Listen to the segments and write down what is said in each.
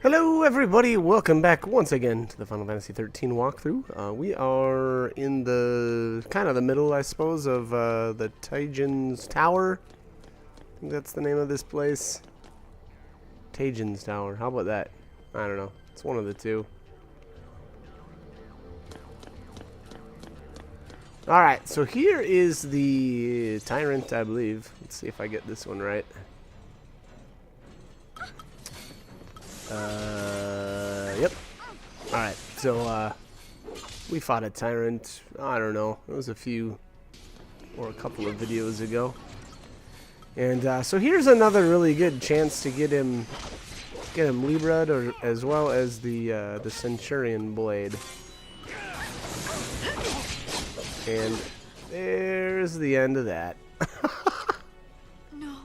Hello everybody, welcome back once again to the Final Fantasy 13 walkthrough. We are in the kind of the middle, I suppose, of the Tajin's Tower. I think that's the name of this place. Tajin's Tower, how about that? I don't know, it's one of the two. Alright, so here is the Tyrant, I believe. Let's see if I get this one right. Yep. Alright, so, we fought a Tyrant, I don't know, it was a couple of videos ago. And, so here's another really good chance to get him Libra'd, or as well as the Centurion Blade. And there's the end of that. No.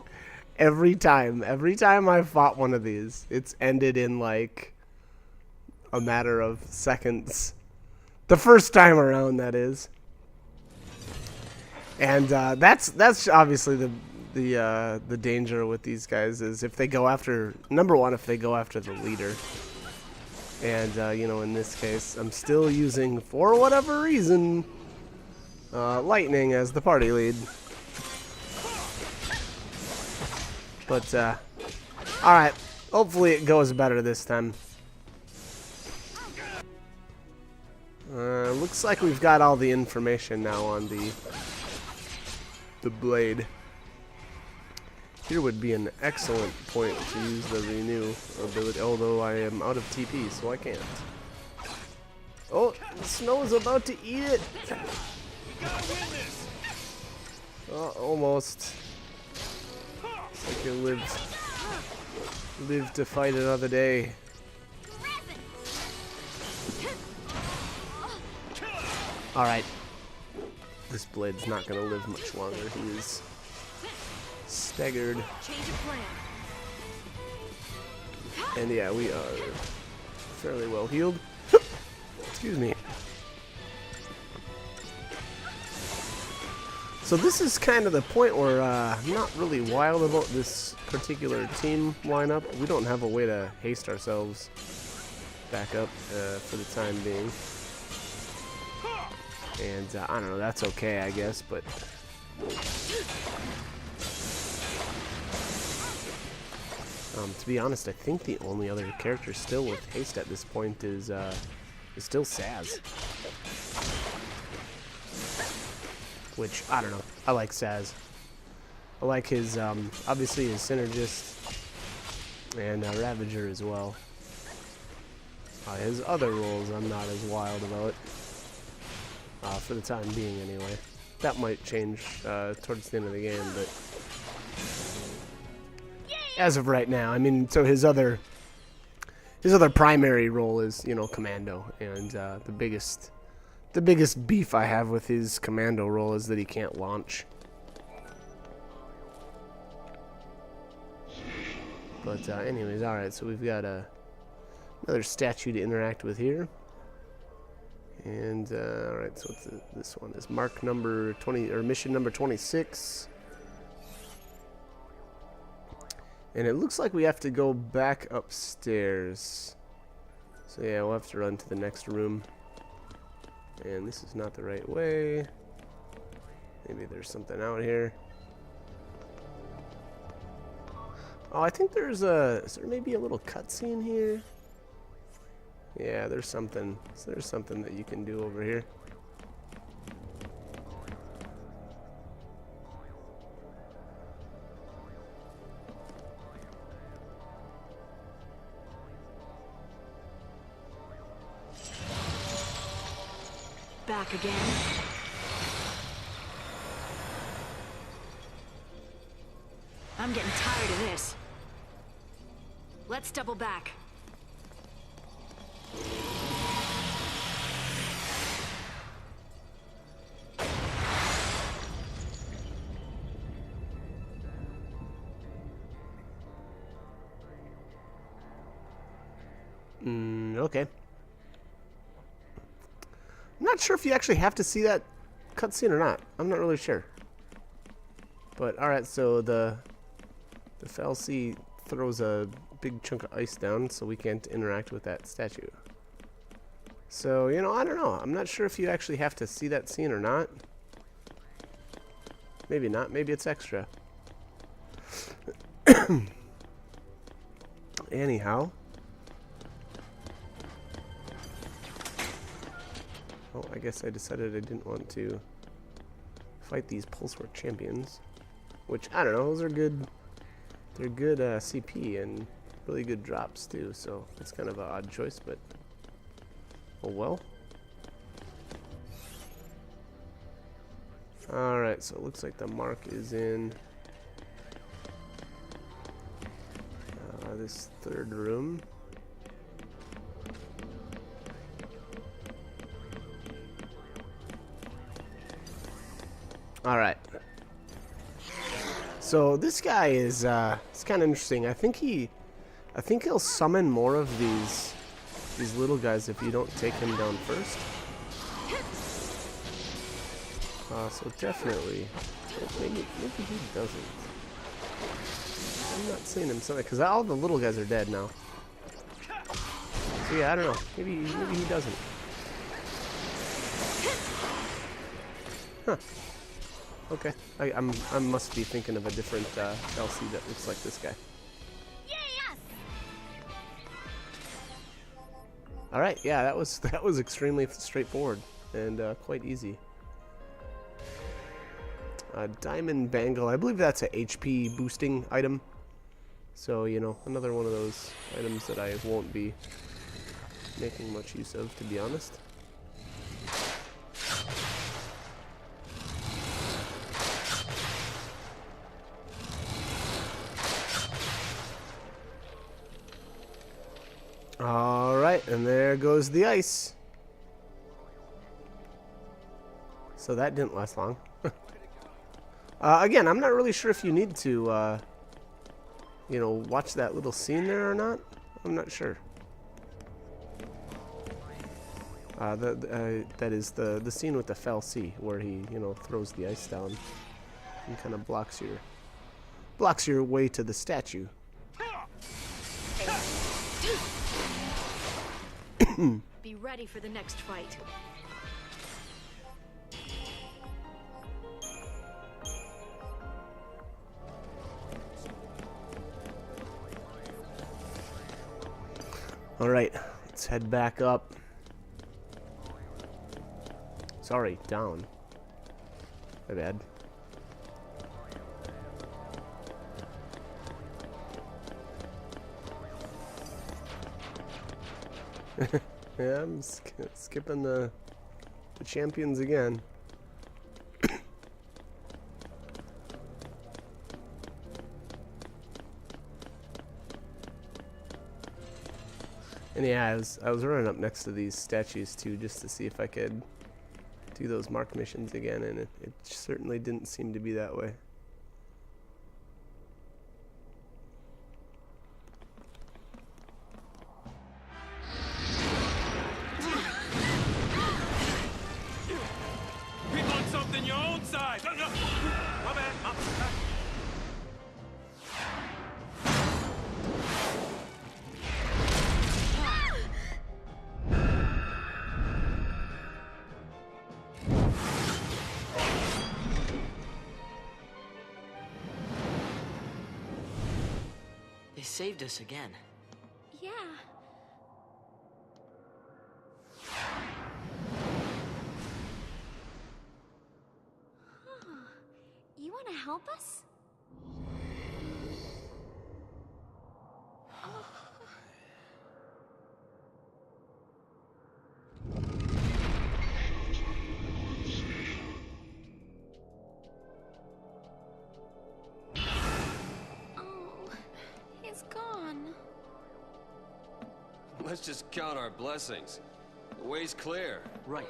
Every time I fought one of these, it's ended in like a matter of seconds. The first time around, that is. And that's obviously the danger with these guys is if they go after if they go after the leader. And you know, in this case, I'm still using, for whatever reason, Lightning as the party lead. But, alright. Hopefully it goes better this time. Looks like we've got all the information now on the blade. Here would be an excellent point to use the renew ability, although I am out of TP, so I can't. Oh, the snow is about to eat it! Oh, almost. I can live to fight another day. Alright. This blade's not gonna live much longer. He is staggered. Change of plan. And yeah, we are fairly well healed. Excuse me. So this is kind of the point where I'm not really wild about this particular team lineup. We don't have a way to haste ourselves back up for the time being. And I don't know, that's okay, I guess, but... to be honest, I think the only other character still with haste at this point is still Sazh. Which, I don't know, I like Sazh. I like his, obviously his Synergist and Ravager as well. His other roles I'm not as wild about. For the time being anyway. That might change towards the end of the game, but as of right now, I mean, so his other primary role is, you know, Commando, and the biggest beef I have with his Commando role is that he can't launch. But anyways, alright, so we've got another statue to interact with here. And alright, so what's this one is mark number 20, or mission number 26. And it looks like we have to go back upstairs. So yeah, we'll have to run to the next room. And this is not the right way. Maybe there's something out here. Oh, I think is there maybe a little cutscene here? Yeah, there's something. So there's something that you can do over here. Back again. I'm getting tired of this. Let's double back. Okay. I'm not sure if you actually have to see that cutscene or not. I'm not really sure. But alright, so the fal'Cie throws a big chunk of ice down, so we can't interact with that statue. So, you know, I don't know. I'm not sure if you actually have to see that scene or not. Maybe not. Maybe it's extra. Anyhow. Well, I guess I decided I didn't want to fight these Pulsewar champions. Which, I don't know, those are good. They're good CP and really good drops too, so it's kind of an odd choice, but oh well. Alright, so it looks like the mark is in this third room. Alright. So this guy is it's kind of interesting. I think he'll summon more of these little guys if you don't take him down first. So definitely, maybe he doesn't. I'm not seeing him summon because all the little guys are dead now. So yeah, I don't know. Maybe he doesn't. Huh. Okay, I must be thinking of a different LC that looks like this guy. Yes! All right, yeah, that was extremely straightforward and quite easy. Diamond Bangle, I believe that's a HP boosting item. So you know, another one of those items that I won't be making much use of, to be honest. Alright, and there goes the ice. So that didn't last long. Again, I'm not really sure if you need to, you know, watch that little scene there or not. I'm not sure. That is the scene with the fal'Cie, where he, you know, throws the ice down and kind of blocks your way to the statue. Be ready for the next fight. Alright, let's head back up. Sorry, down. My bad. Yeah, I'm skipping the champions again. And yeah, I was running up next to these statues too, just to see if I could do those mark missions again, and it certainly didn't seem to be that way. We want something your own size. No, no. My bad. My bad. They saved us again. Yeah. Huh. You want to help us? Gone. Let's just count our blessings. The way's clear. Right.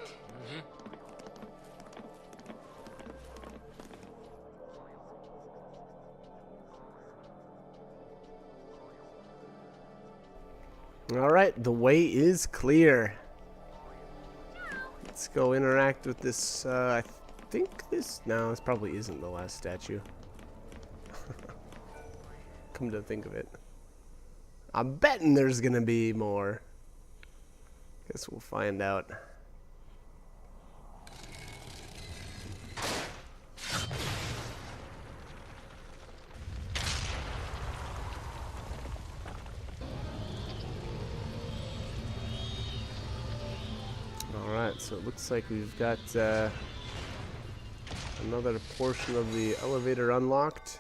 Alright, the way is clear. Let's go interact with this, I think this... No, this probably isn't the last statue. Come to think of it. I'm betting there's gonna be more. Guess we'll find out. Alright, so it looks like we've got another portion of the elevator unlocked.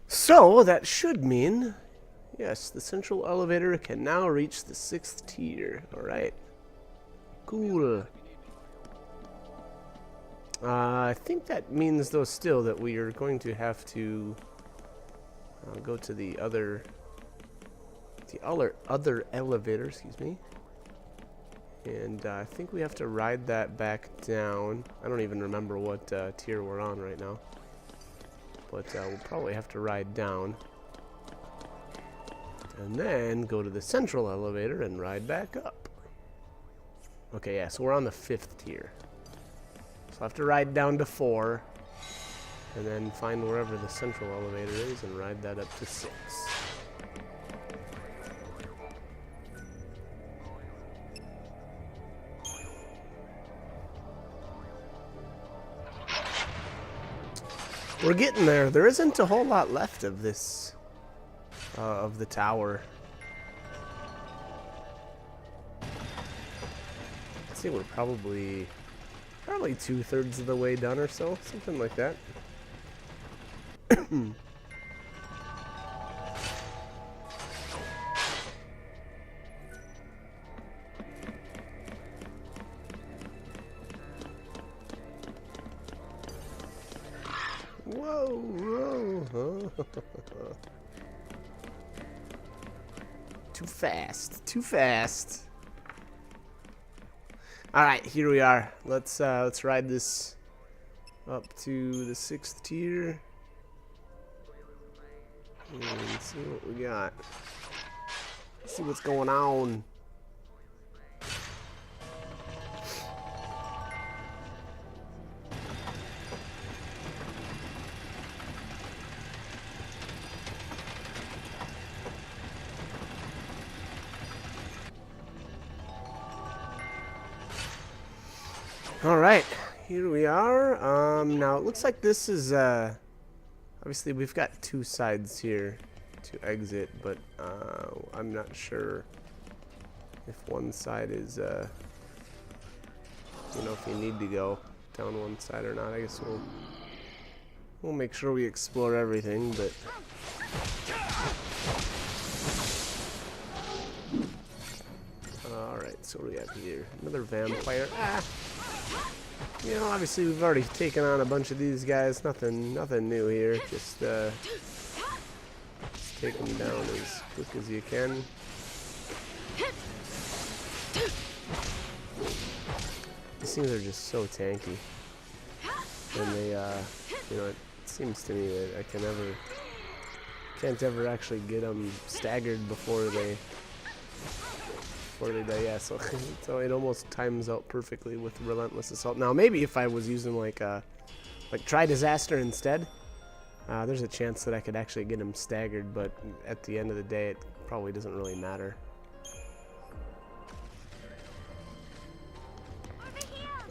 So that should mean, yes, the central elevator can now reach the 6th tier. Alright. Cool. I think that means, though, still that we are going to have to go to the other elevator, excuse me. And I think we have to ride that back down. I don't even remember what tier we're on right now. But we'll probably have to ride down. And then go to the central elevator and ride back up. Okay, yeah, so we're on the 5th tier. So I have to ride down to 4. And then find wherever the central elevator is and ride that up to 6. We're getting there. There isn't a whole lot left of this, of the tower. I'd say we're probably 2/3 of the way done or so, something like that. Whoa, whoa. Too fast, too fast. All right, here we are. Let's ride this up to the 6th tier and see what we got. See what's going on. All right, here we are. Now it looks like this is obviously we've got 2 sides here to exit, but I'm not sure if one side is you know, if you need to go down one side or not. I guess we'll make sure we explore everything, but all right, so what do we have here? Another vampire. You know, obviously we've already taken on a bunch of these guys. Nothing new here. Just take them down as quick as you can. These things are just so tanky, and they, you know, it seems to me that I can't ever actually get them staggered before they die. Yeah, so it almost times out perfectly with Relentless Assault. Now maybe if I was using like Try Disaster instead, there's a chance that I could actually get them staggered, but at the end of the day it probably doesn't really matter.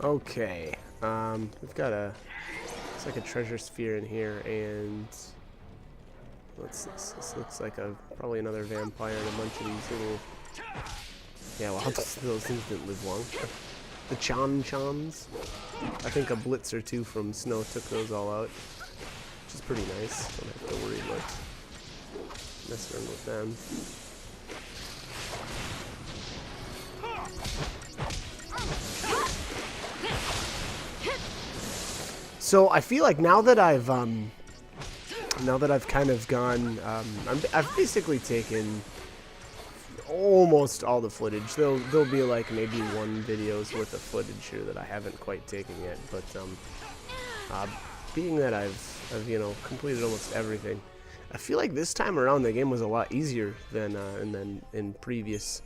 Okay, we've got it's like a treasure sphere in here, and what's this? This looks like probably another vampire and a bunch of these little. Yeah, well, those things didn't live long. The Chon-Chons. I think a blitz or 2 from Snow took those all out, which is pretty nice. Don't have to worry about messing around with them. So I feel like now that I've kind of gone, I've basically taken almost all the footage. There'll be like maybe 1 video's worth of footage here that I haven't quite taken yet, but being that I've you know, completed almost everything, I feel like this time around the game was a lot easier than in previous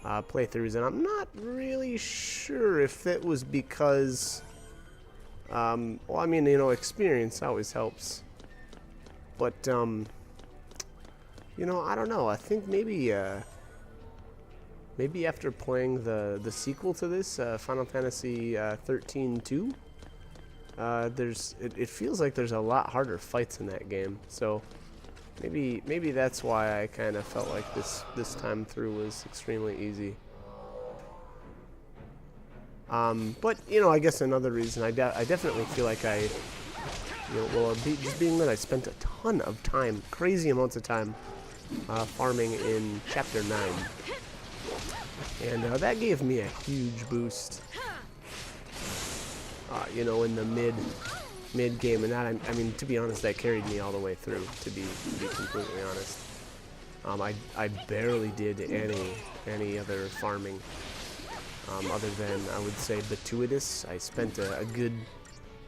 playthroughs, and I'm not really sure if it was because Well, I mean, you know, experience always helps. But, you know, I don't know. I think maybe after playing the sequel to this, Final Fantasy 13-2, it feels like there's a lot harder fights in that game. So maybe that's why I kind of felt like this time through was extremely easy. But you know, I guess another reason I definitely feel like just being that I spent a ton of time, crazy amounts of time, farming in Chapter 9. And that gave me a huge boost, you know, in the mid game, and that I mean, to be honest, that carried me all the way through. To be completely honest, I barely did any other farming, other than I would say Batuitus. I spent a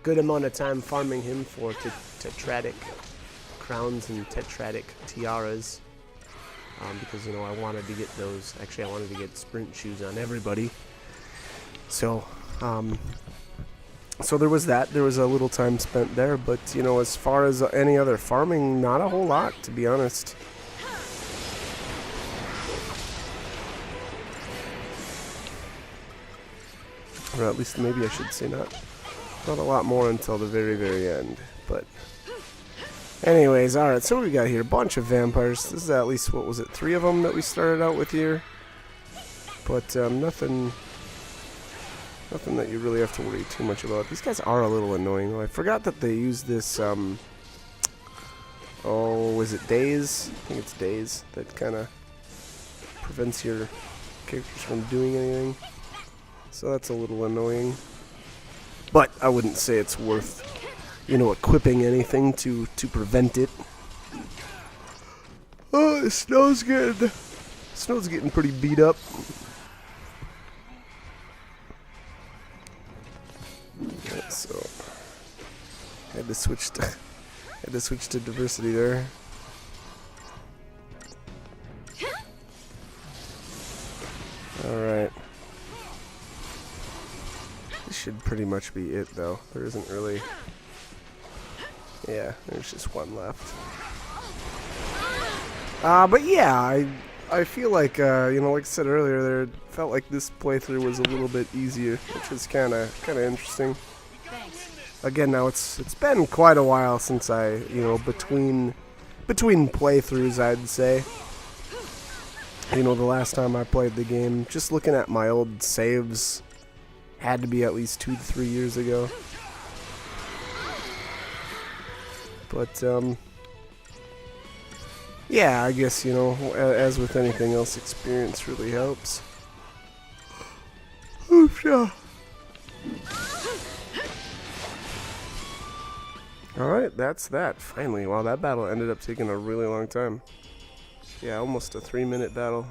good amount of time farming him for tetratic crowns and tetratic tiaras. Because, you know, I wanted to get those. Actually, I wanted to get sprint shoes on everybody. So, so there was that. There was a little time spent there. But, you know, as far as any other farming, not a whole lot, to be honest. Or at least maybe I should say not a lot more until the very, very end. But anyways, alright, so what we got here? A bunch of vampires. This is at least, what was it, 3 of them that we started out with here? But nothing that you really have to worry too much about. These guys are a little annoying, though. I forgot that they use this, oh, is it Daze? I think it's Daze that kind of prevents your characters from doing anything. So that's a little annoying. But I wouldn't say it's worth, you know, equipping anything to prevent it. Oh, the snow's getting pretty beat up. Yeah, so I had to switch to diversity there. All right. This should pretty much be it, though. There isn't really. Yeah, there's just one left. But yeah, I feel like, you know, like I said earlier, there felt like this playthrough was a little bit easier, which was kind of interesting. Thanks. Again, now it's been quite a while since I, you know, between playthroughs, I'd say. You know, the last time I played the game, just looking at my old saves, had to be at least 2 to 3 years ago. But, yeah, I guess, you know, as with anything else, experience really helps. Oof, yeah. Alright, that's that. Finally. Wow, that battle ended up taking a really long time. Yeah, almost a 3-minute battle.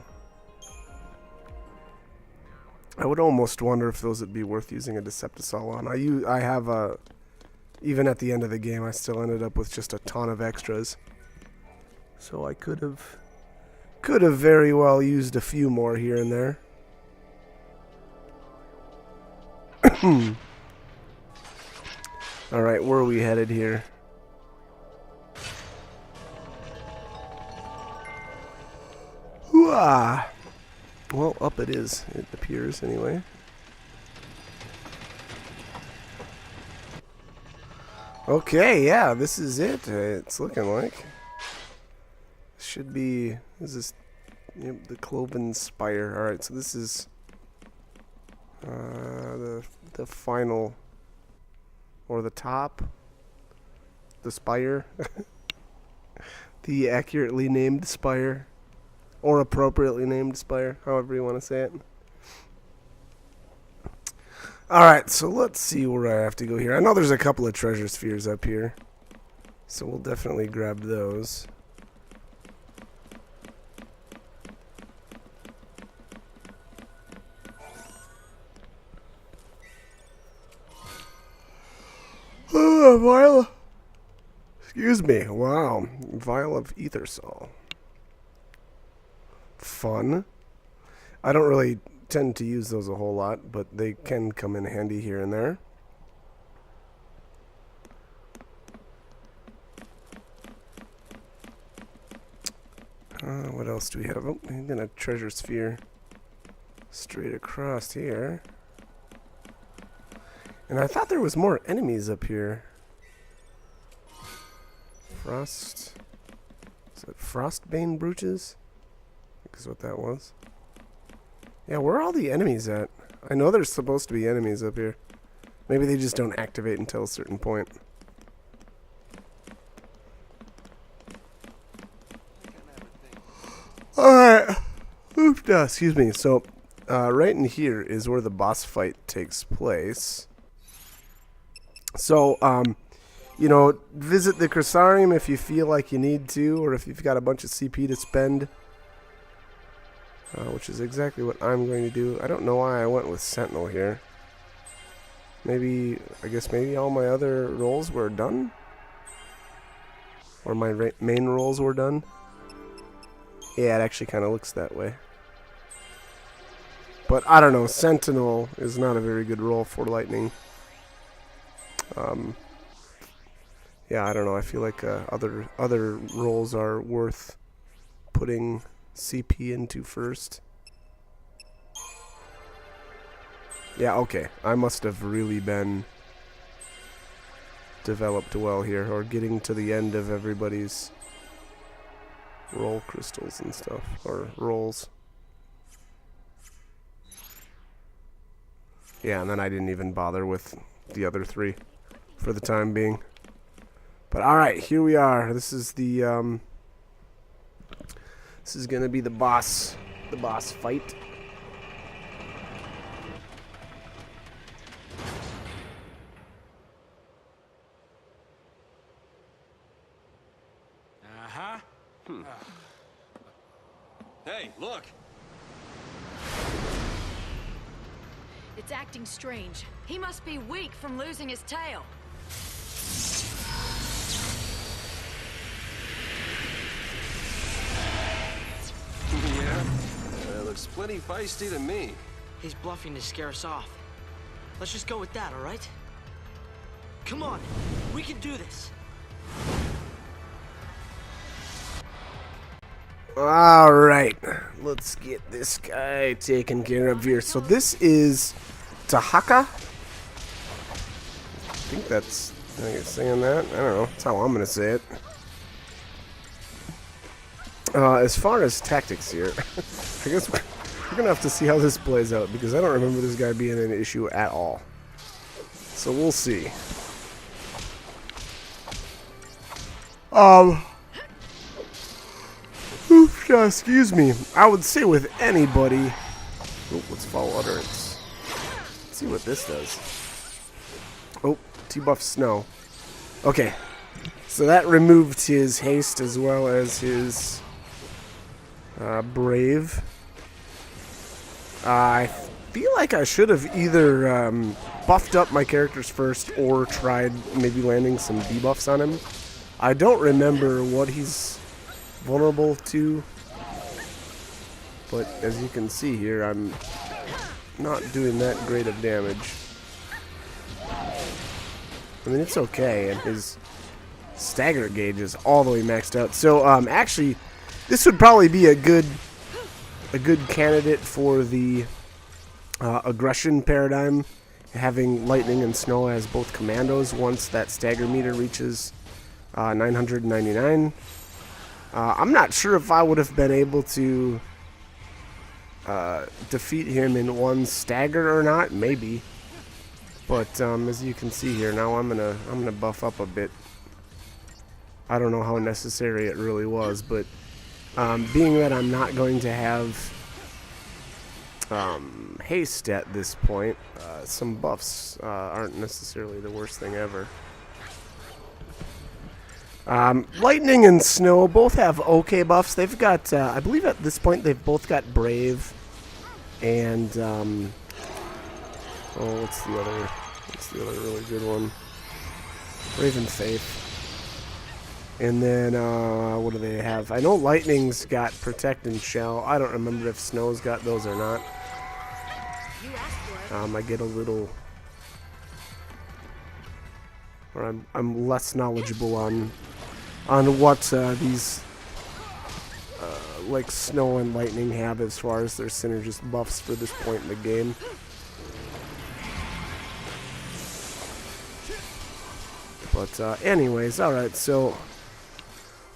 I would almost wonder if those would be worth using a Decepticol on. I have a... Even at the end of the game, I still ended up with just a ton of extras. So I could have very well used a few more here and there. Alright, where are we headed here? Hoo-ah! Well, up it is, it appears, anyway. Okay, yeah, this is it. It's looking like. Should be... Is this... Yep, the Cloven Spire. Alright, so this is... the final... Or the top. The spire. The accurately named spire. Or appropriately named spire. However you want to say it. Alright, so let's see where I have to go here. I know there's a couple of treasure spheres up here. So we'll definitely grab those. Oh, vial. Excuse me. Wow. Vial of Ethersol. Fun. I don't really tend to use those a whole lot, but they can come in handy here and there. What else do we have? Oh, and then a treasure sphere straight across here. And I thought there was more enemies up here. Frost. Is it Frostbane brooches? I think is what that was. Yeah, where are all the enemies at? I know there's supposed to be enemies up here. Maybe they just don't activate until a certain point. Alright. Oof, excuse me. So, right in here is where the boss fight takes place. So, you know, visit the Cressarium if you feel like you need to, or if you've got a bunch of CP to spend. Which is exactly what I'm going to do. I don't know why I went with Sentinel here. Maybe, I guess maybe all my other roles were done? Or my main roles were done? Yeah, it actually kind of looks that way. But I don't know, Sentinel is not a very good role for Lightning. Yeah, I don't know, I feel like other roles are worth putting CP into first. Yeah, okay. I must have really been developed well here, or getting to the end of everybody's roll crystals and stuff, or rolls. Yeah, and then I didn't even bother with the other three for the time being. But alright, here we are. This is the this is gonna be the boss fight. Uh-huh. Hey, look! It's acting strange. He must be weak from losing his tail. Yeah, looks plenty feisty to me. He's bluffing to scare us off. Let's just go with that, all right? Come on, we can do this. Alright, let's get this guy taken care of here. So this is Tahaka. I think that's how you're saying that. I don't know. That's how I'm going to say it. As far as tactics here, I guess we're going to have to see how this plays out, because I don't remember this guy being an issue at all. So we'll see. Excuse me. I would say with anybody. Oh, let's follow utterance. Let's see what this does. Oh, T-buff snow. Okay. So that removed his haste as well as his brave. I feel like I should have either buffed up my characters first or tried maybe landing some debuffs on him. I don't remember what he's vulnerable to, but as you can see here, I'm not doing that great of damage. I mean, it's okay, and his stagger gauge is all the way maxed out. So actually, this would probably be a good candidate for the aggression paradigm, having lightning and snow as both commandos once that stagger meter reaches 999. I'm not sure if I would have been able to defeat him in one stagger or not. Maybe, but as you can see here, now I'm gonna buff up a bit. I don't know how necessary it really was, but being that I'm not going to have haste at this point, some buffs aren't necessarily the worst thing ever. Lightning and Snow both have okay buffs. They've got, I believe at this point, they've both got Brave and, what's the other really good one? Brave and Faith. And then, what do they have? I know Lightning's got Protect and Shell. I don't remember if Snow's got those or not. I get a little, or I'm less knowledgeable on what these like Snow and Lightning have as far as their synergist buffs for this point in the game. But anyways, alright, so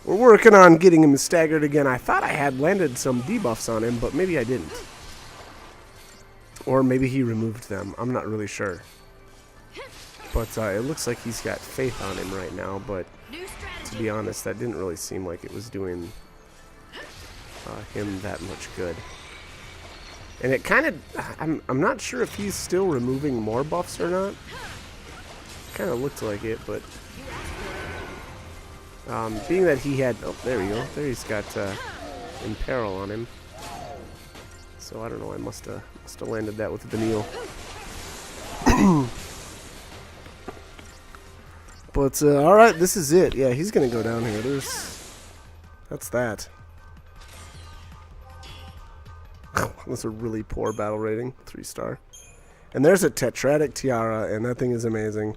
we're working on getting him staggered again. I thought I had landed some debuffs on him, but maybe I didn't. Or maybe he removed them. I'm not really sure. But it looks like he's got faith on him right now, but to be honest, that didn't really seem like it was doing him that much good. And it kind of, I'm not sure if he's still removing more buffs or not. Kind of looked like it, but being that he had, oh, there we go, there he's got Imperil on him. So I don't know, I must have landed that with Vanille. But all right, this is it. Yeah, he's gonna go down here. That's that. That's a really poor battle rating, 3-star. And there's a Tetratic Tiara, and that thing is amazing.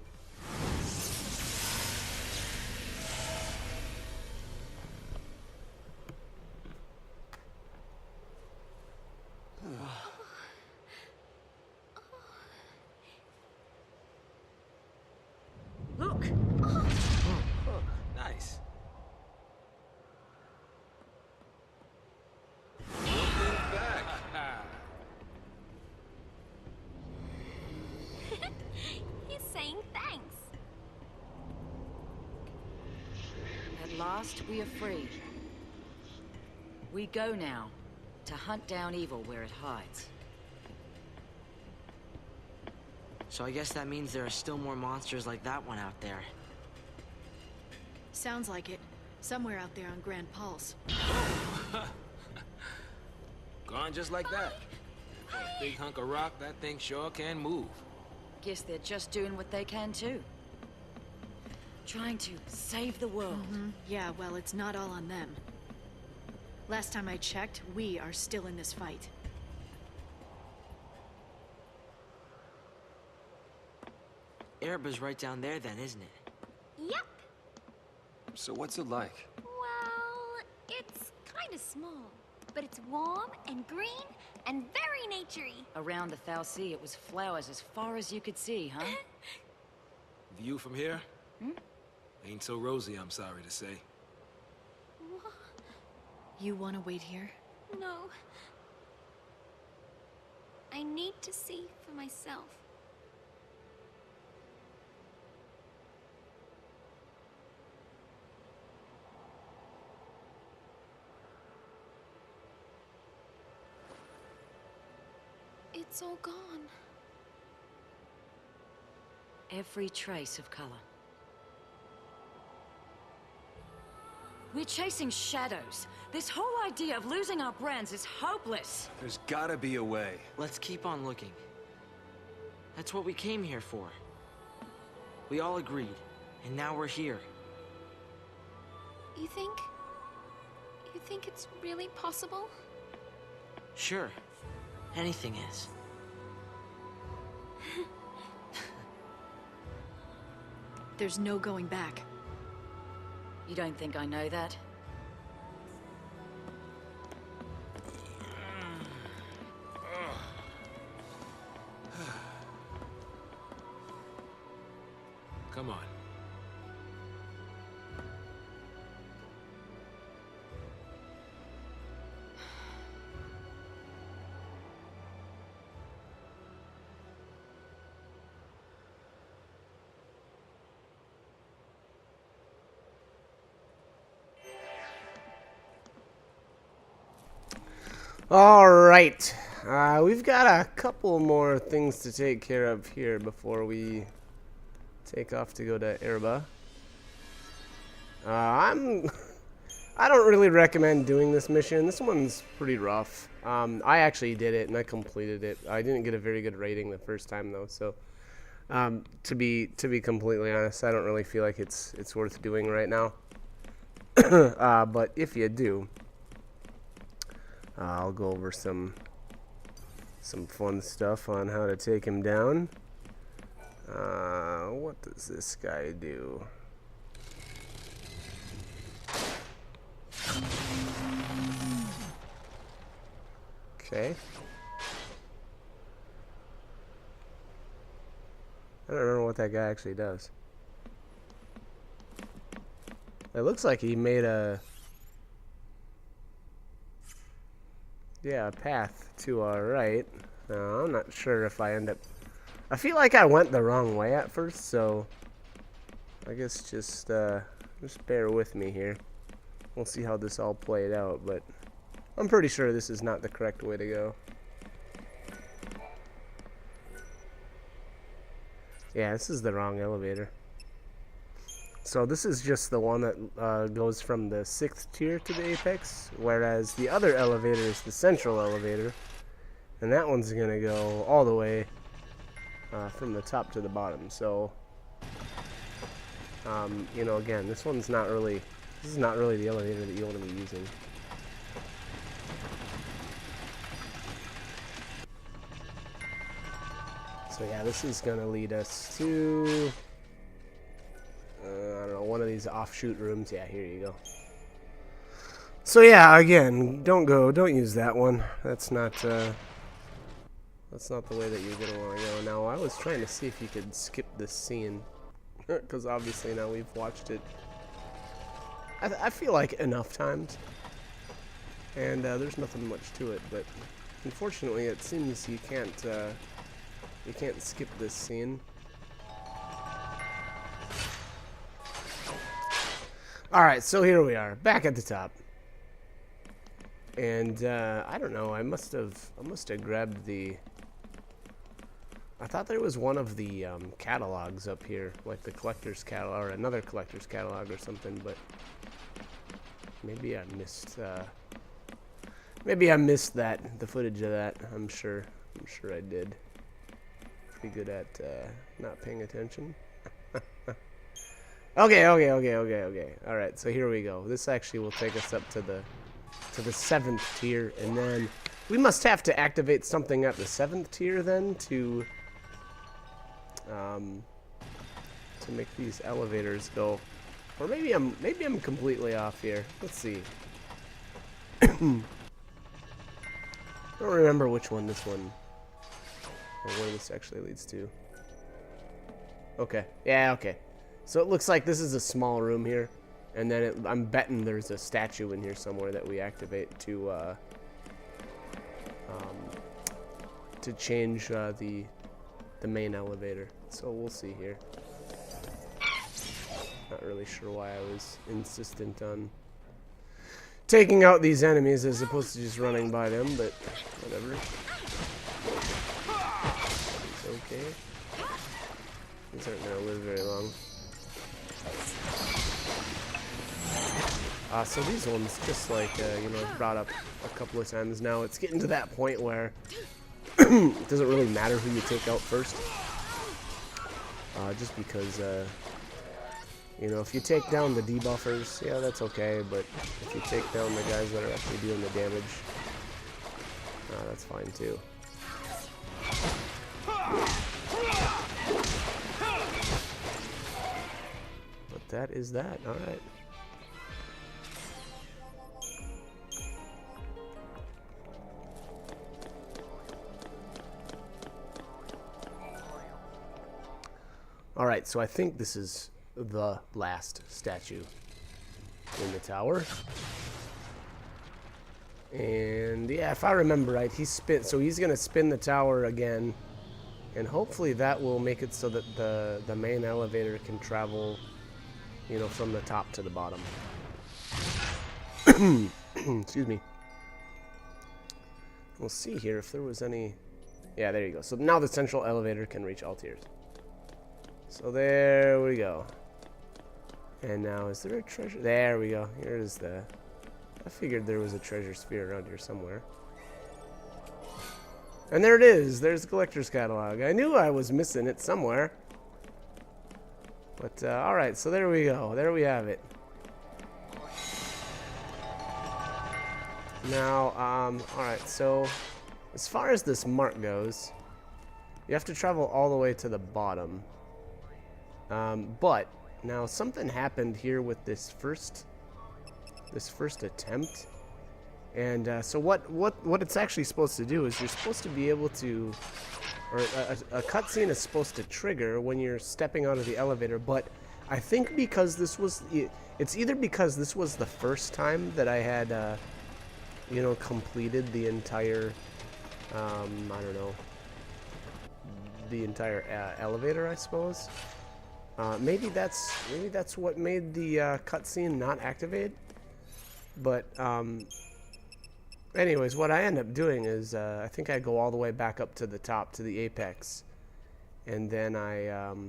Look! Nice. He's saying thanks. At last, we are free. We go now to hunt down evil where it hides. So I guess that means there are still more monsters like that one out there. Sounds like it. Somewhere out there on Grand Pulse. Gone just like that. For a big hunk of rock, that thing sure can move. Guess they're just doing what they can too. Trying to save the world. Yeah, well, it's not all on them. Last time I checked, we are still in this fight. Ereba's right down there then, isn't it? Yep. So what's it like? Well, it's kind of small, but it's warm and green and very naturey. Around the Foul Sea, it was flowers as far as you could see, huh? View from here? Ain't so rosy, I'm sorry to say. You want to wait here? No. I need to see for myself. It's all gone. Every trace of color. We're chasing shadows. This whole idea of losing our brands is hopeless. There's gotta be a way. Let's keep on looking. That's what we came here for. We all agreed, and now we're here. You think it's really possible? Sure. Anything is. There's no going back. You don't think I know that? Come on. All right, we've got a couple more things to take care of here before we take off to go to Ereba. I don't really recommend doing this mission. This one's pretty rough. I actually did it and I completed it. I didn't get a very good rating the first time though, so to be completely honest, I don't really feel like it's worth doing right now. But if you do, I'll go over some fun stuff on how to take him down. What does this guy do? Okay. I don't remember what that guy actually does. It looks like he made a... yeah, a path to our right. I'm not sure if I end up... I feel like I went the wrong way at first, so... I guess just bear with me here. We'll see how this all played out, but... I'm pretty sure this is not the correct way to go. Yeah, this is the wrong elevator. So this is just the one that goes from the 6th tier to the apex, whereas the other elevator is the central elevator, and that one's gonna go all the way from the top to the bottom. So, you know, again, this is not really the elevator that you want to be using. So yeah, this is gonna lead us to I don't know, one of these offshoot rooms. Yeah, here you go. So yeah, again, don't use that one. That's not the way that you're gonna want to go. Now, I was trying to see if you could skip this scene, because obviously now we've watched it. I feel like enough times, and there's nothing much to it. But unfortunately, it seems you can't skip this scene. Alright, so here we are, back at the top. And, I don't know, I must have grabbed the... I thought there was one of the, catalogs up here, like the collector's catalog, or another collector's catalog or something, but... Maybe I missed that, the footage of that, I'm sure I did. Pretty good at, not paying attention. Okay. Alright, so here we go. This actually will take us up to the 7th tier, and then we must have to activate something at the 7th tier then to make these elevators go. Or maybe I'm completely off here. Let's see. I don't remember which one this one or where this actually leads to. Okay. Yeah, okay. So it looks like this is a small room here, and then I'm betting there's a statue in here somewhere that we activate to change the main elevator. So we'll see here. Not really sure why I was insistent on taking out these enemies as opposed to just running by them, but whatever. It's okay. These aren't gonna live very long. So these ones, just like, you know, I've brought up a couple of times now, it's getting to that point where it doesn't really matter who you take out first. Just because, you know, if you take down the debuffers, yeah, that's okay, but if you take down the guys that are actually doing the damage, that's fine too. But that is that, alright. Alright, so I think this is the last statue in the tower. And yeah, if I remember right, he's gonna spin the tower again, and hopefully that will make it so that the main elevator can travel, you know, from the top to the bottom. Excuse me. We'll see here if there was any... Yeah, there you go. So now the central elevator can reach all tiers. So there we go. And now, is there a treasure? There we go. Here is the... I figured there was a treasure sphere around here somewhere. And there it is. There's the collector's catalog. I knew I was missing it somewhere. But, alright, so there we go. There we have it. Now, alright, so as far as this mark goes, you have to travel all the way to the bottom. But now something happened here with this first attempt. And so what it's actually supposed to do is you're supposed to be able to, or a cutscene is supposed to trigger when you're stepping out of the elevator. But I think because this was, it's either because this was the first time that I had, you know, completed the entire, I don't know, the entire elevator, I suppose. Maybe that's what made the cutscene not activate. But anyways, what I end up doing is I think I go all the way back up to the top to the apex, and then I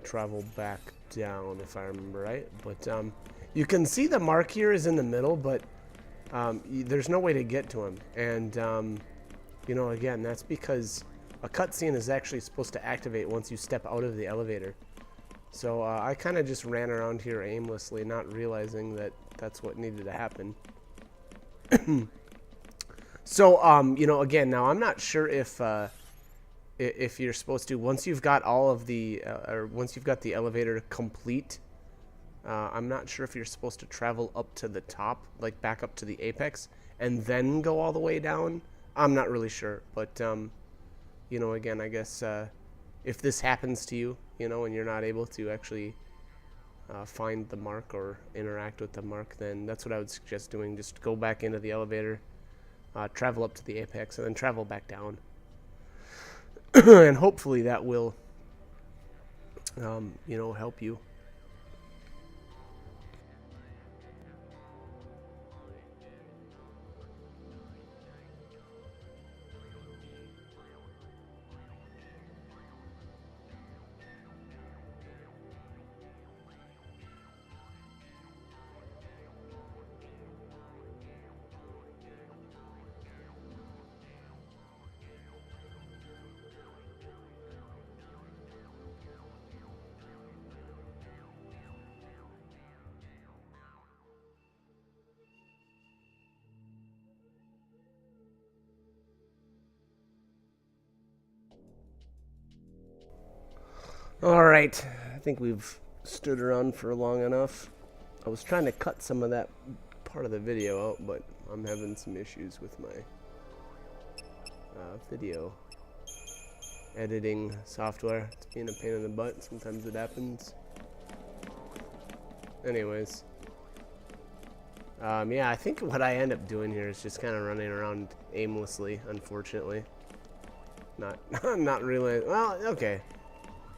travel back down, if I remember right. But you can see the mark here is in the middle, but there's no way to get to him. And you know, again, that's because a cutscene is actually supposed to activate once you step out of the elevator. So I kind of just ran around here aimlessly, not realizing that that's what needed to happen. So, you know, again, now I'm not sure if you're supposed to, once you've got all of the, or once you've got the elevator complete, I'm not sure if you're supposed to travel up to the top, like back up to the apex, and then go all the way down. I'm not really sure, but, you know, again, I guess, if this happens to you, you know, and you're not able to actually find the mark or interact with the mark, then that's what I would suggest doing. Just go back into the elevator, travel up to the apex, and then travel back down. And hopefully that will, you know, help you. Alright, I think we've stood around for long enough. I was trying to cut some of that part of the video out, but I'm having some issues with my video editing software. It's being a pain in the butt. Sometimes it happens. Anyways. Yeah, I think what I end up doing here is just kind of running around aimlessly, unfortunately. Not really. Well, okay.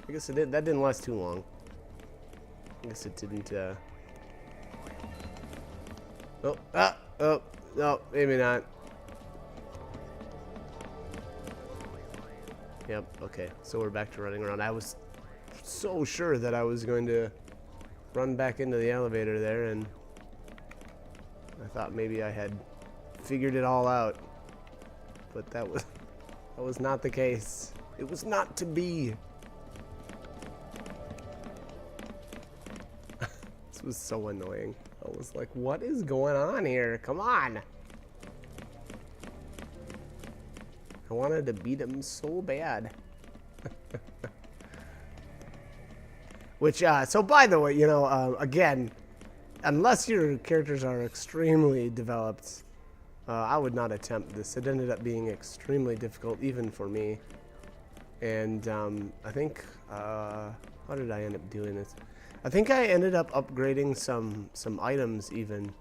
I guess it did. That didn't last too long. I guess it didn't. Oh, no, maybe not. Yep. Okay. So we're back to running around. I was so sure that I was going to run back into the elevator there, and I thought maybe I had figured it all out, but that was not the case. It was not to be. This was so annoying. I was like, what is going on here? Come on. I wanted to beat him so bad. Which, so by the way, you know, again, unless your characters are extremely developed, I would not attempt this. It ended up being extremely difficult, even for me. And I think, how did I end up doing this? I think I ended up upgrading some items even.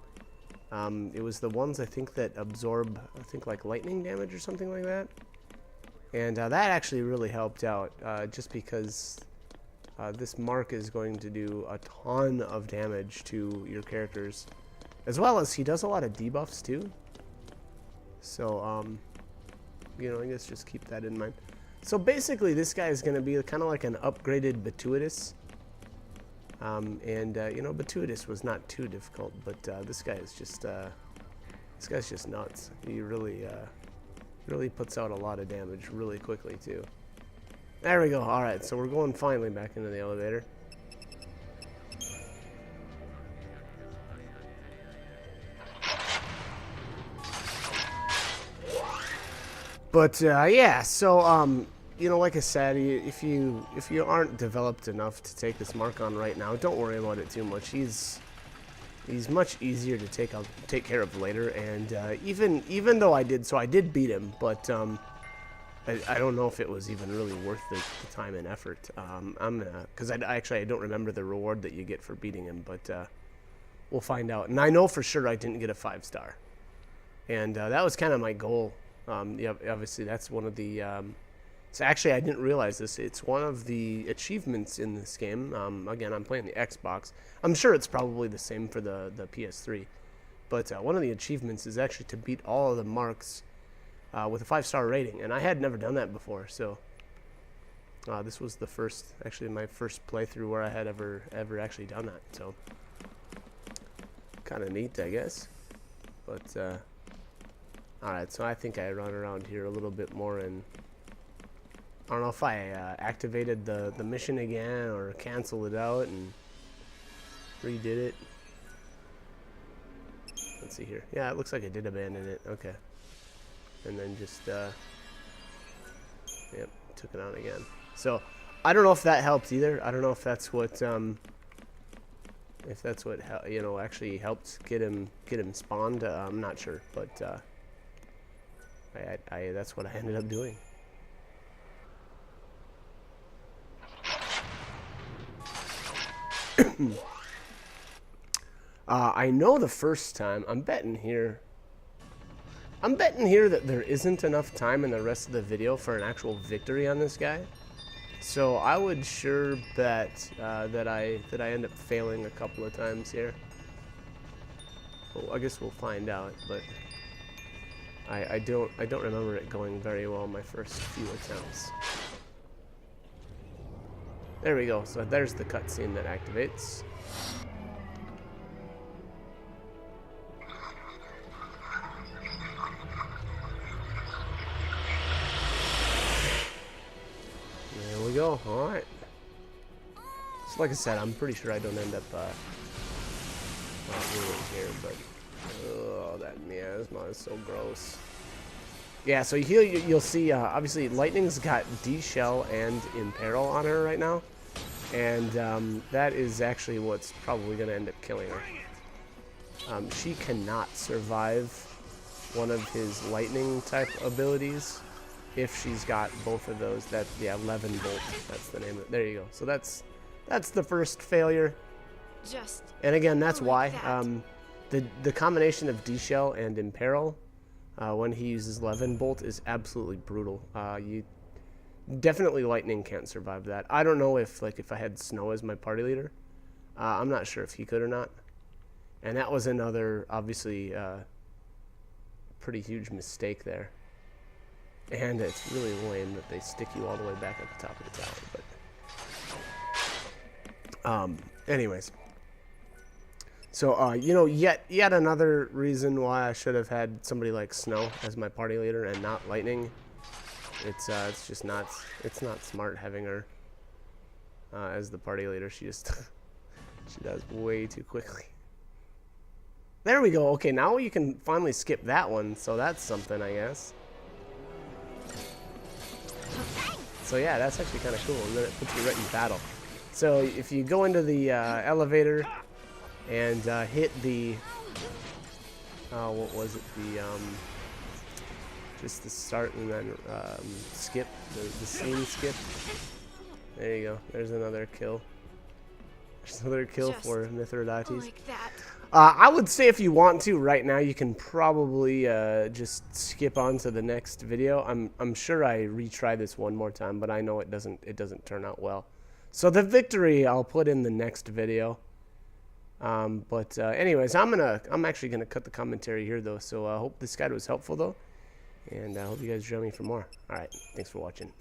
It was the ones I think that absorb, I think like lightning damage or something like that. And that actually really helped out, just because this mark is going to do a ton of damage to your characters. As well as he does a lot of debuffs too. So, you know, I guess just keep that in mind. So basically this guy is going to be kind of like an upgraded Batuitus. You know, Batuitus was not too difficult, but this guy is just nuts. He really puts out a lot of damage really quickly too. There we go. All right, so we're going finally back into the elevator. But yeah, so you know, like I said, if you aren't developed enough to take this mark on right now, don't worry about it too much. He's He's much easier to take care of later, and even though I did beat him, but I don't know if it was even really worth the time and effort. I'm gonna, because I don't remember the reward that you get for beating him, but we'll find out. And I know for sure I didn't get a 5-star, and that was kind of my goal. Yeah, obviously that's one of the. So actually, I didn't realize this. It's one of the achievements in this game. Again, I'm playing the Xbox. I'm sure it's probably the same for the PS3. But one of the achievements is actually to beat all of the marks with a 5-star rating. And I had never done that before. So this was the first, actually my first playthrough where I had ever actually done that. So kind of neat, I guess. But alright, so I think I run around here a little bit more and... I don't know if I activated the mission again or canceled it out and redid it. Let's see here. Yeah, it looks like I did abandon it. Okay. And then just, yep, took it out again. So, I don't know if that helped either. I don't know if that's what, you know, actually helped get him spawned. I'm not sure, but, that's what I ended up doing. I know the first time, I'm betting here that there isn't enough time in the rest of the video for an actual victory on this guy. So I would sure bet that I end up failing a couple of times here. Well, I guess we'll find out, but I don't remember it going very well my first few attempts. There we go. So there's the cutscene that activates. There we go. All right. So like I said, I'm pretty sure I don't end up ruining here, but oh, that miasma is so gross. Yeah, so here you'll see, obviously, Lightning's got D-Shell and Imperil on her right now. And that is actually what's probably going to end up killing her. She cannot survive one of his Lightning-type abilities if she's got both of those. Yeah, Levin Bolt, that's the name of it. There you go. So that's the first failure. And again, that's why. The combination of D-Shell and Imperil, when he uses Levin Bolt, is absolutely brutal. Definitely Lightning can't survive that. I don't know if I had Snow as my party leader. I'm not sure if he could or not. And that was another, obviously, pretty huge mistake there. And it's really lame that they stick you all the way back at the top of the tower. But anyways. So, you know, yet another reason why I should have had somebody like Snow as my party leader and not Lightning. It's just not, it's not smart having her as the party leader. She just, she does way too quickly. There we go. Okay, now you can finally skip that one, so that's something, I guess. So yeah, that's actually kind of cool, and then it puts you right in battle. So if you go into the elevator and hit the, what was it, the, just the start and then skip, the scene skip. There you go. There's another kill. There's another kill for Mithridates. Like that. I would say if you want to right now, you can probably just skip on to the next video. I'm sure I retry this one more time, but I know it doesn't turn out well. So the victory I'll put in the next video. Anyways, I'm actually gonna cut the commentary here though. So I hope this guide was helpful though. And I hope you guys join me for more. Alright, thanks for watching.